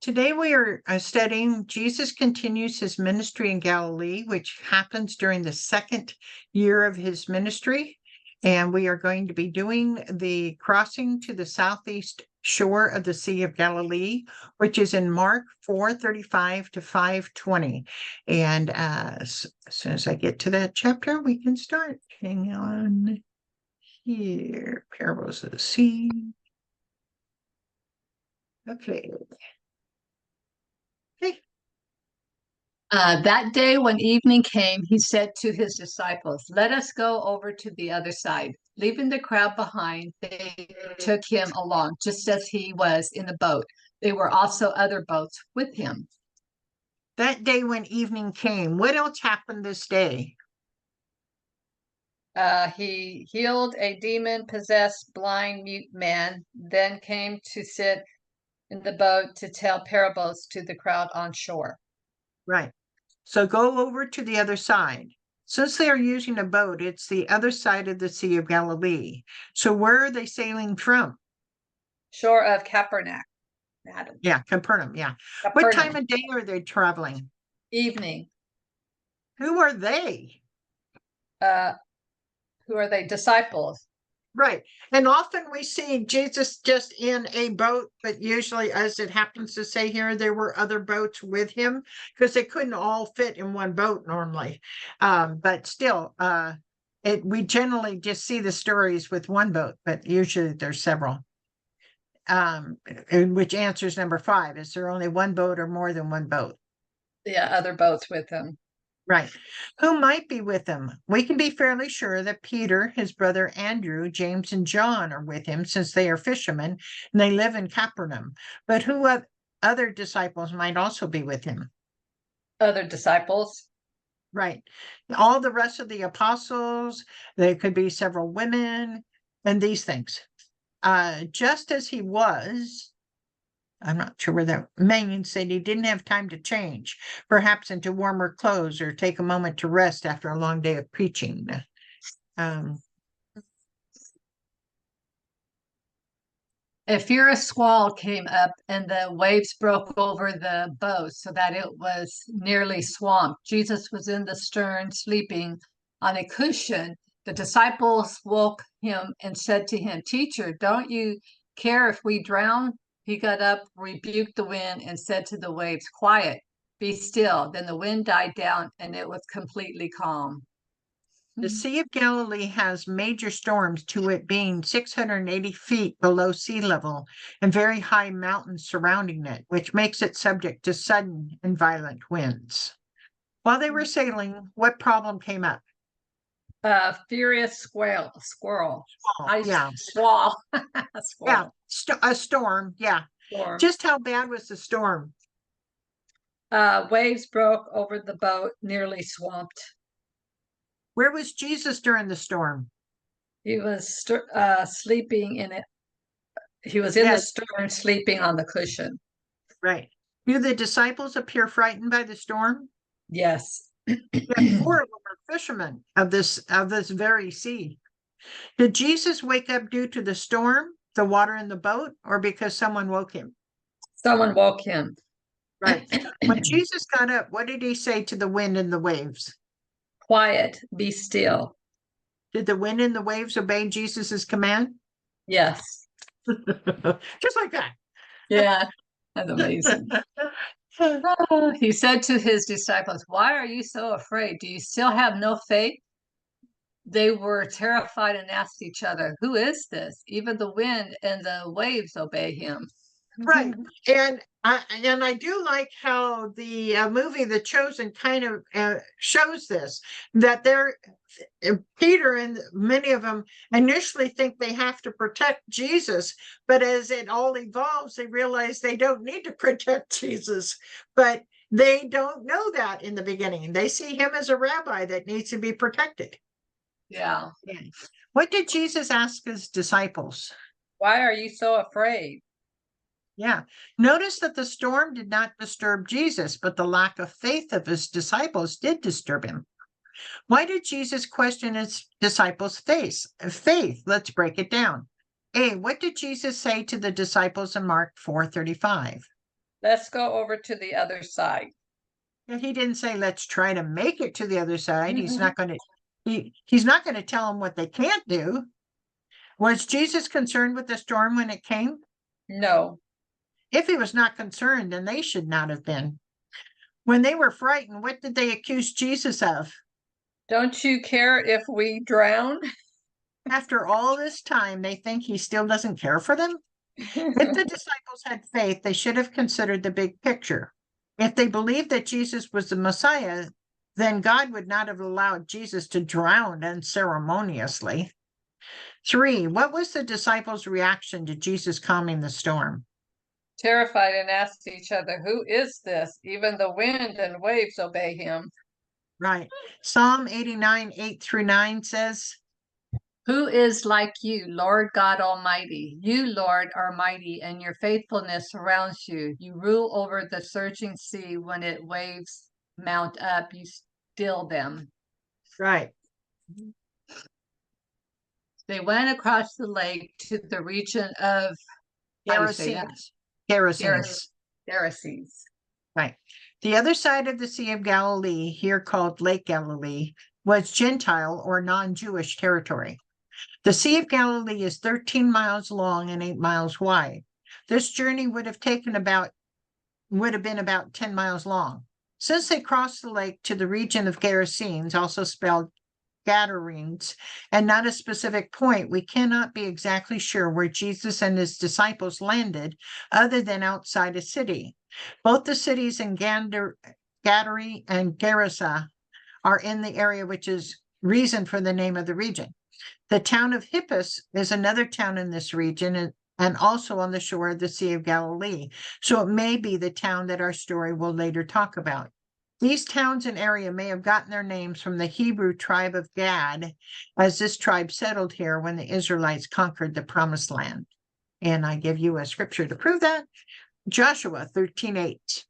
Today we are studying Jesus continues his ministry in Galilee, which happens during the second year of his ministry. And we are going to be doing the crossing to the southeast shore of the Sea of Galilee, which is in Mark 4:35 to 5:20. And as soon as I get to that chapter, we can start. Hang on here. Parables of the Sea. Okay. That day when evening came, he said to his disciples, "Let us go over to the other side." Leaving the crowd behind, they took him along, just as he was in the boat. There were also other boats with him. That day when evening came, what else happened this day? He healed a demon-possessed blind mute man, then came to sit in the boat to tell parables to the crowd on shore. Right. So go over to the other side. Since they are using a boat, it's the other side of the Sea of Galilee. So where are they sailing from? Shore of Capernaum, madam. Yeah, Capernaum. Yeah. What time of day are they traveling? Evening. Who are they? Who are they? Disciples. Right. And often we see Jesus just in a boat, but usually, as it happens to say here, there were other boats with him because they couldn't all fit in one boat normally. But still, we generally just see the stories with one boat, but usually there's several. Which answers number 5. Is there only one boat or more than one boat? Yeah, other boats with him. Right. Who might be with him? We can be fairly sure that Peter, his brother Andrew, James, and John are with him since they are fishermen and they live in Capernaum. But who other disciples might also be with him? Other disciples. Right. All the rest of the apostles, there could be several women and these things. Just as he was, I'm not sure where that means, said he didn't have time to change, perhaps into warmer clothes or take a moment to rest after a long day of preaching. A furious squall came up and the waves broke over the boat so that it was nearly swamped. Jesus was in the stern, sleeping on a cushion. The disciples woke him and said to him, "Teacher, don't you care if we drown?" He got up, rebuked the wind, and said to the waves, "Quiet, be still." Then the wind died down and it was completely calm. The Sea of Galilee has major storms, to it being 680 feet below sea level and very high mountains surrounding it, which makes it subject to sudden and violent winds. While they were sailing, what problem came up? Furious squirrel. Yeah. Squall. Yeah, a storm. Yeah. Storm. Just how bad was the storm? Waves broke over the boat, nearly swamped. Where was Jesus during the storm? He was sleeping in it. He was in the stern, sleeping on the cushion. Right. Do the disciples appear frightened by the storm? Yes. Yet 4 of them are fishermen of this very sea. Did Jesus wake up due to the storm, the water in the boat, or because someone woke him? Someone woke him. Right. When Jesus got up, what did he say to the wind and the waves? Quiet, be still. Did the wind and the waves obey Jesus's command? Yes. Just like that. Yeah, that's amazing. He said to his disciples, "Why are you so afraid? Do you still have no faith?" They were terrified and asked each other, "Who is this? Even the wind and the waves obey him." Right. And I do like how the movie The Chosen kind of shows this, that Peter and many of them initially think they have to protect Jesus, but as it all evolves, they realize they don't need to protect Jesus, but they don't know that in the beginning. They see him as a rabbi that needs to be protected. Yeah. What did Jesus ask his disciples? Why are you so afraid? Yeah. Notice that the storm did not disturb Jesus, but the lack of faith of his disciples did disturb him. Why did Jesus question his disciples' faith? Let's break it down. A, what did Jesus say to the disciples in Mark 4:35? Let's go over to the other side. And he didn't say, let's try to make it to the other side. He's Mhm. not going to, he's not going to tell them what they can't do. Was Jesus concerned with the storm when it came? No. If he was not concerned, then they should not have been. When they were frightened, what did they accuse Jesus of? Don't you care if we drown? After all this time, they think he still doesn't care for them? If the disciples had faith, they should have considered the big picture. If they believed that Jesus was the Messiah, then God would not have allowed Jesus to drown unceremoniously. 3, what was the disciples' reaction to Jesus calming the storm? Terrified and asked each other, "Who is this? Even the wind and waves obey him." Right. Psalm 89, 8-9 says, Who is like you, Lord God Almighty? You, Lord, are mighty, and your faithfulness surrounds you. You rule over the surging sea. When its waves mount up, you still them. right. They went across the lake to the region of, how do you say that? Gerasenes. Pharisees. Right. The other side of the Sea of Galilee, here called Lake Galilee, was Gentile or non-Jewish territory. The Sea of Galilee is 13 miles long and 8 miles wide. This journey would have been about 10 miles long. Since they crossed the lake to the region of Gerasenes, also spelled Gadarenes, and not a specific point, we cannot be exactly sure where Jesus and his disciples landed other than outside a city. Both the cities in Gadara and Gerasa are in the area, which is reason for the name of the region. The town of Hippus is another town in this region and also on the shore of the Sea of Galilee. So it may be the town that our story will later talk about. These towns and area may have gotten their names from the Hebrew tribe of Gad, as this tribe settled here when the Israelites conquered the Promised Land. And I give you a scripture to prove that. Joshua 13:8.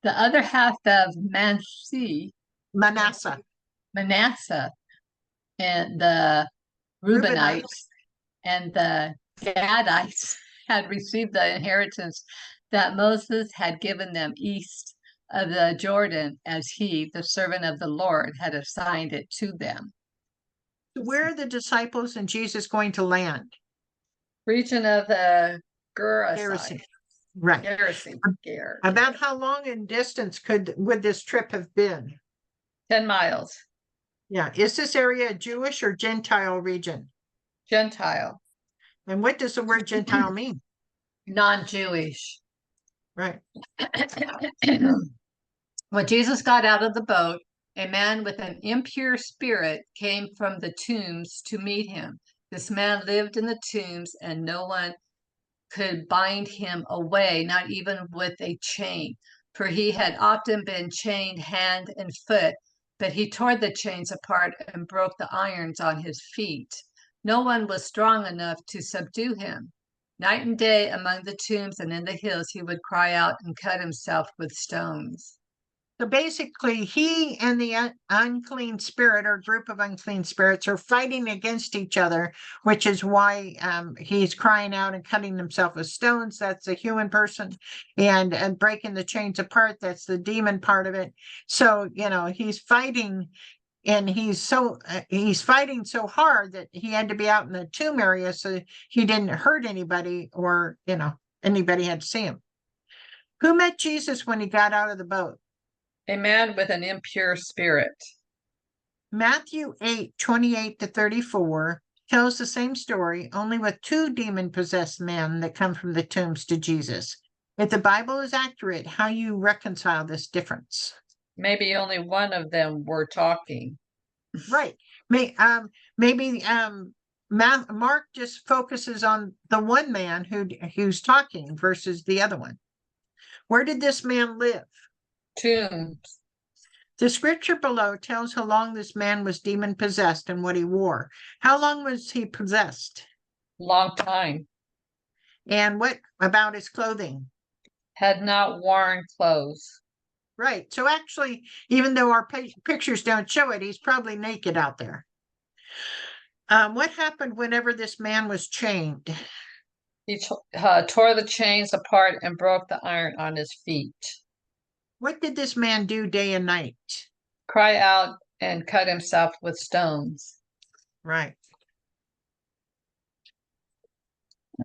The other half of Manasseh. Manasseh, and the Reubenites. Reubenites and the Gadites had received the inheritance that Moses had given them east of the Jordan, as he, the servant of the Lord, had assigned it to them. Where are the disciples and Jesus going to land? Region of the Garrison. Gerasene. Right. Garrison. About how long in distance would this trip have been? 10 miles. Yeah. Is this area a Jewish or Gentile region? Gentile. And what does the word Gentile mean? Non-Jewish. Right. When Jesus got out of the boat, a man with an impure spirit came from the tombs to meet him. This man lived in the tombs, and no one could bind him away, not even with a chain, for he had often been chained hand and foot, but he tore the chains apart and broke the irons on his feet. No one was strong enough to subdue him. Night and day among the tombs and in the hills, he would cry out and cut himself with stones. So basically, he and the unclean spirit or group of unclean spirits are fighting against each other, which is why he's crying out and cutting himself with stones. That's the human person, and breaking the chains apart. That's the demon part of it. So he's fighting, and he's fighting so hard that he had to be out in the tomb area so he didn't hurt anybody, or anybody had to see him. Who met Jesus when he got out of the boat? A man with an impure spirit. Matthew 8:28-34 tells the same story, only with 2 demon-possessed men that come from the tombs to Jesus. If the Bible is accurate, how you reconcile this difference? Maybe only one of them were talking. Right. Maybe Mark just focuses on the one man who's talking versus the other one. Where did this man live? Tombs. The scripture below tells how long this man was demon possessed and what he wore. How long was he possessed? Long time. And what about his clothing? Had not worn clothes. Right. So actually, even though our pictures don't show it, he's probably naked out there. What happened whenever this man was chained? He tore the chains apart and broke the iron on his feet. What did this man do day and night? Cry out and cut himself with stones. Right.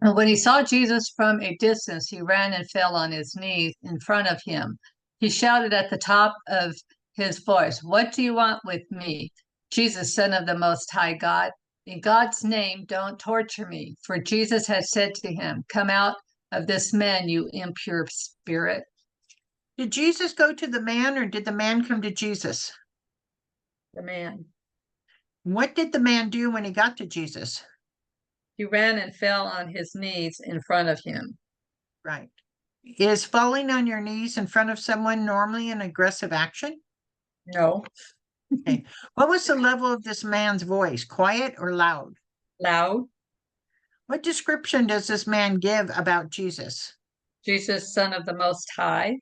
And when he saw Jesus from a distance, he ran and fell on his knees in front of him. He shouted at the top of his voice, "What do you want with me, Jesus, Son of the Most High God? In God's name, don't torture me." For Jesus had said to him, "Come out of this man, you impure spirit." Did Jesus go to the man or did the man come to Jesus? The man. What did the man do when he got to Jesus? He ran and fell on his knees in front of him. Right. Is falling on your knees in front of someone normally an aggressive action? No. Okay. What was the level of this man's voice, quiet or loud? Loud. What description does this man give about Jesus? Jesus, Son of the Most High.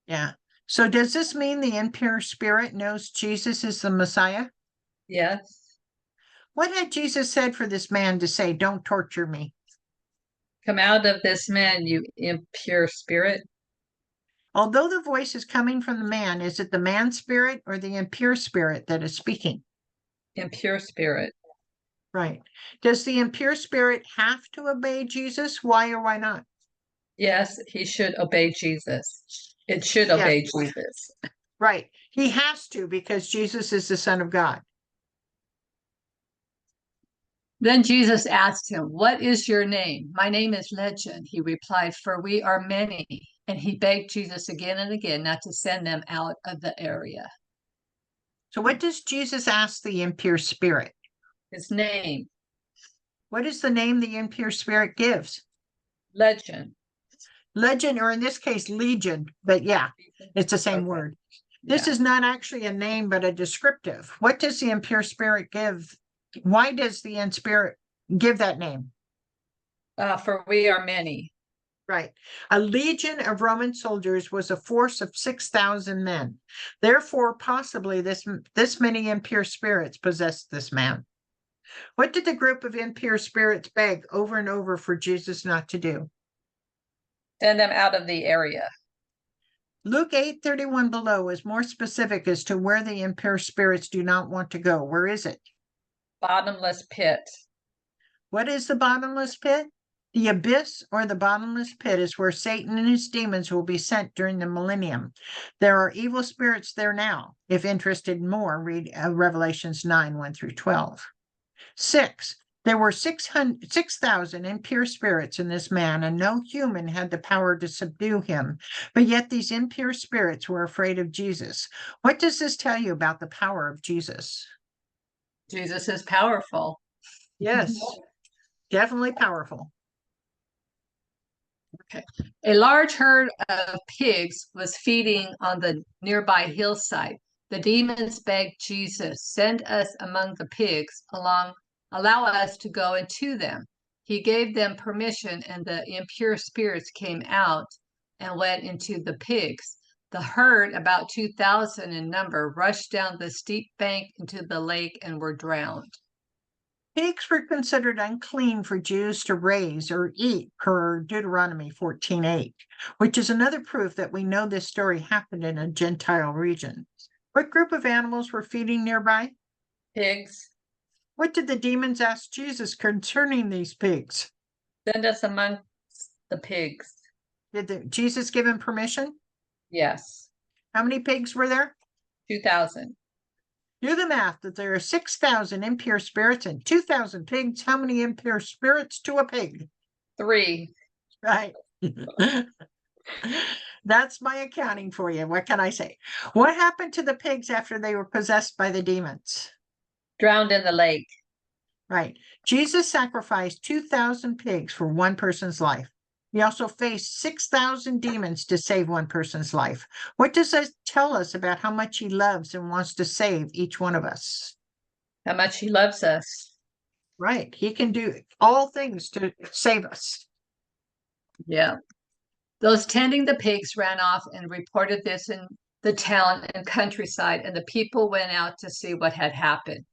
Yeah. So does this mean the impure spirit knows Jesus is the Messiah? Yes. What had Jesus said for this man to say, "Don't torture me"? Come out of this man, you impure spirit. Although the voice is coming from the man, is it the man spirit or the impure spirit that is speaking? Impure spirit. Right. Does the impure spirit have to obey Jesus? Why or why not? Yes, he should obey Jesus. It should Yes, obey Jesus. right. He has to because Jesus is the Son of God. Then Jesus asked him, "What is your name?" "My name is Legion," he replied, "for we are many." And he begged Jesus again and again not to send them out of the area. So what does Jesus ask the impure spirit? His name, What is the name the impure spirit gives? Legion. Legend, or in this case, legion, but yeah, it's the same Okay. word. This Yeah. is not actually a name, but a descriptive. What does the impure spirit give? Why does the spirit give that name? For we are many. Right. A legion of Roman soldiers was a force of 6,000 men. Therefore, possibly this many impure spirits possessed this man. What did the group of impure spirits beg over and over for Jesus not to do? Send them out of the area. Luke 8:31 below is more specific as to where the impure spirits do not want to go. Where is it? Bottomless pit. What is the bottomless pit? The abyss or the bottomless pit is where Satan and his demons will be sent during the millennium. There are evil spirits there now. If interested in more, read Revelations 9:1 through 12. 6. There were 6,000 impure spirits in this man, and no human had the power to subdue him. But yet these impure spirits were afraid of Jesus. What does this tell you about the power of Jesus? Jesus is powerful. Yes, definitely powerful. Okay. A large herd of pigs was feeding on the nearby hillside. The demons begged Jesus, "Send us among the pigs, allow us to go into them." He gave them permission, and the impure spirits came out and went into the pigs. The herd, about 2,000 in number, rushed down the steep bank into the lake and were drowned. Pigs were considered unclean for Jews to raise or eat per Deuteronomy 14:8, which is another proof that we know this story happened in a Gentile region. What group of animals were feeding nearby? Pigs. What did the demons ask Jesus concerning these pigs? Send us among the pigs. Did Jesus give him permission? Yes. How many pigs were there? 2,000. Do the math that there are 6,000 impure spirits and 2,000 pigs. How many impure spirits to a pig? 3. Right. That's my accounting for you. What can I say? What happened to the pigs after they were possessed by the demons? Drowned in the lake. Right. Jesus sacrificed 2,000 pigs for one person's life. He also faced 6,000 demons to save one person's life. What does that tell us about how much he loves and wants to save each one of us? How much he loves us. Right. He can do all things to save us. Yeah. Those tending the pigs ran off and reported this in the town and countryside, and the people went out to see what had happened.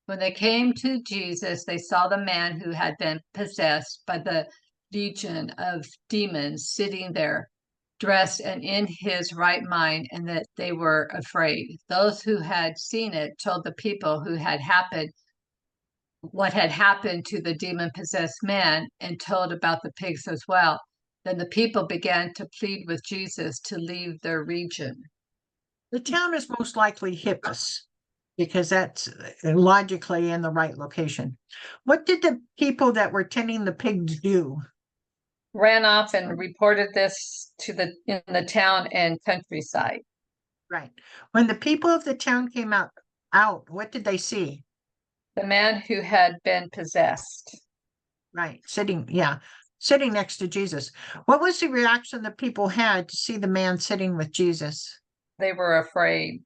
When they came to Jesus, they saw the man who had been possessed by the legion of demons sitting there, dressed and in his right mind, and that they were afraid. Those who had seen it told the people who had happened what had happened to the demon-possessed man, and told about the pigs as well. Then the people began to plead with Jesus to leave their region. The town is most likely Hippus, because that's logically in the right location. What did the people that were tending the pigs do? Ran off and reported this to in the town and countryside. Right. When the people of the town came out, what did they see? The man who had been possessed. Right. Sitting next to Jesus. What was the reaction the people had to see the man sitting with Jesus? They were afraid.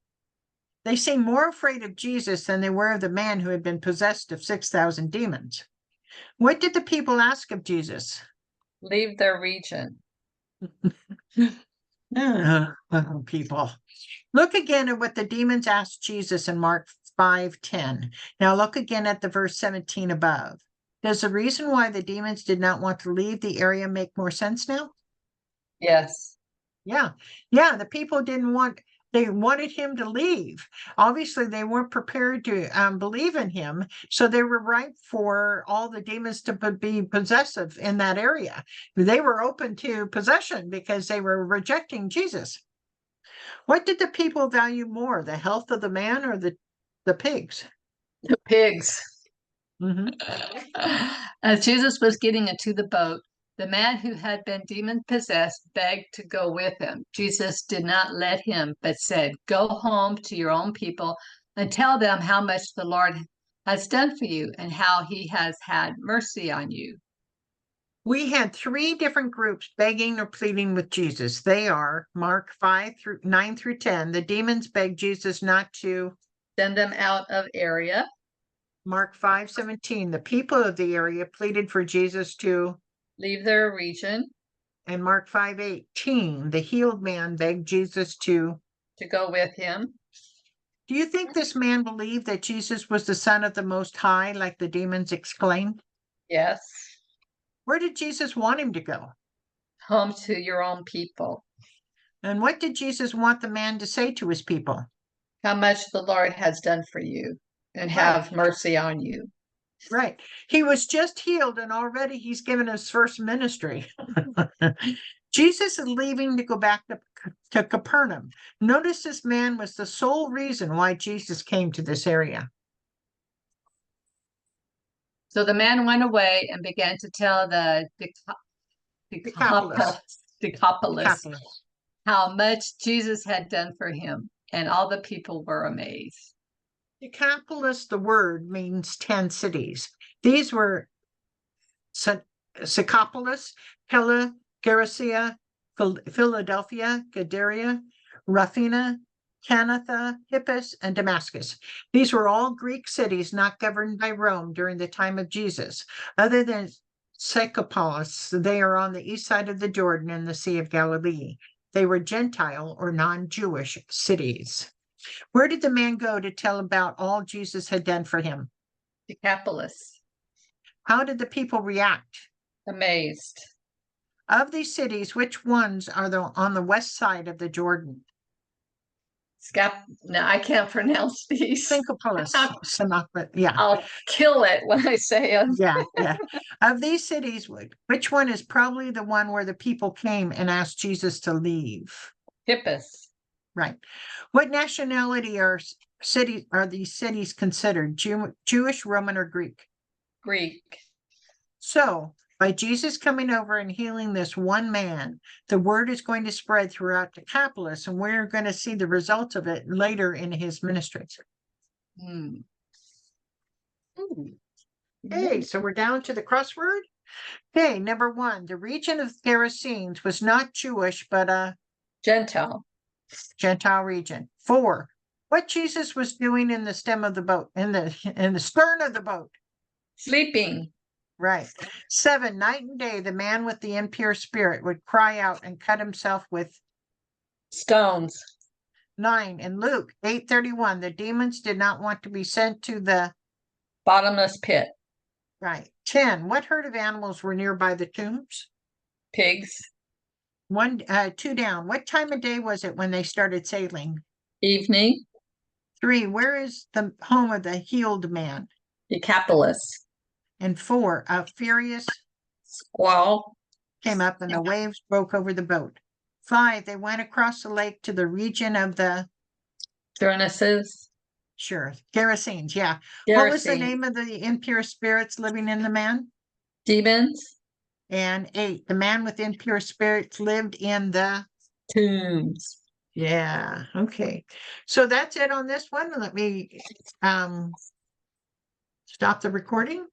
They seemed more afraid of Jesus than they were of the man who had been possessed of 6,000 demons. What did the people ask of Jesus? Leave their region. People. Look again at what the demons asked Jesus in Mark 5:10. Now look again at the verse 17 above. Does the reason why the demons did not want to leave the area make more sense now? Yes. Yeah. The people they wanted him to leave. Obviously, they weren't prepared to believe in him. So they were ripe for all the demons to be possessive in that area. They were open to possession because they were rejecting Jesus. What did the people value more, the health of the man or the pigs? The pigs. Mm-hmm. As Jesus was getting into the boat, the man who had been demon-possessed begged to go with him. Jesus did not let him, but said, "Go home to your own people and tell them how much the Lord has done for you and how he has had mercy on you." We had 3 different groups begging or pleading with Jesus. They are Mark 9 through 10. The demons begged Jesus not to send them out of area. Mark 5:17. The people of the area pleaded for Jesus to leave their region. And Mark 5:18. The healed man begged Jesus to go with him. Do you think this man believed that Jesus was the Son of the Most High, like the demons exclaimed? Yes. Where did Jesus want him to go? Home to your own people. And what did Jesus want the man to say to his people? How much the Lord has done for you and have mercy on you. Right. He was just healed and already he's given his first ministry. Jesus is leaving to go back to Capernaum. Notice this man was the sole reason why Jesus came to this area. So the man went away and began to tell the Decapolis how much Jesus had done for him, and all the people were amazed. Decapolis, the word, means 10 cities. These were Sycopolis, Pella, Gerasa, Philadelphia, Gadara, Rafina, Canatha, Hippus, and Damascus. These were all Greek cities not governed by Rome during the time of Jesus. Other than Sycopolis, they are on the east side of the Jordan in the Sea of Galilee. They were Gentile or non-Jewish cities. Where did the man go to tell about all Jesus had done for him? Decapolis. How did the people react? Amazed. Of these cities, which ones are on the west side of the Jordan? No, I can't pronounce these. Syncopolis. Yeah. I'll kill it when I say it. Yeah. Of these cities, which one is probably the one where the people came and asked Jesus to leave? Hippus. Right. What nationality are these cities considered? Jewish, Roman, or Greek? Greek. So, by Jesus coming over and healing this one man, the word is going to spread throughout Decapolis, and we're going to see the results of it later in his ministry. Okay, so we're down to the crossword. Okay, number 1, the region of Gerasenes was not Jewish, but a Gentile region. 4, what Jesus was doing in the stem of the boat, in the stern of the boat? Sleeping. Right. 7, night and day, the man with the impure spirit would cry out and cut himself with stones. 9, in Luke 8:31, the demons did not want to be sent to the bottomless pit. Right. 10, what herd of animals were nearby the tombs? Pigs. One, two down, what time of day was it when they started sailing? Evening. 3, where is the home of the healed man? Decapolis. And 4, a furious Squall. came up and the waves broke over the boat. 5, they went across the lake to the region of the Genesis. Gerasenes, yeah. What was the Gerasene. name of the impure spirits living in the man? Demons. And 8, the man with impure spirits lived in the Tombs. yeah, okay. So that's it on this one. Let me stop the recording.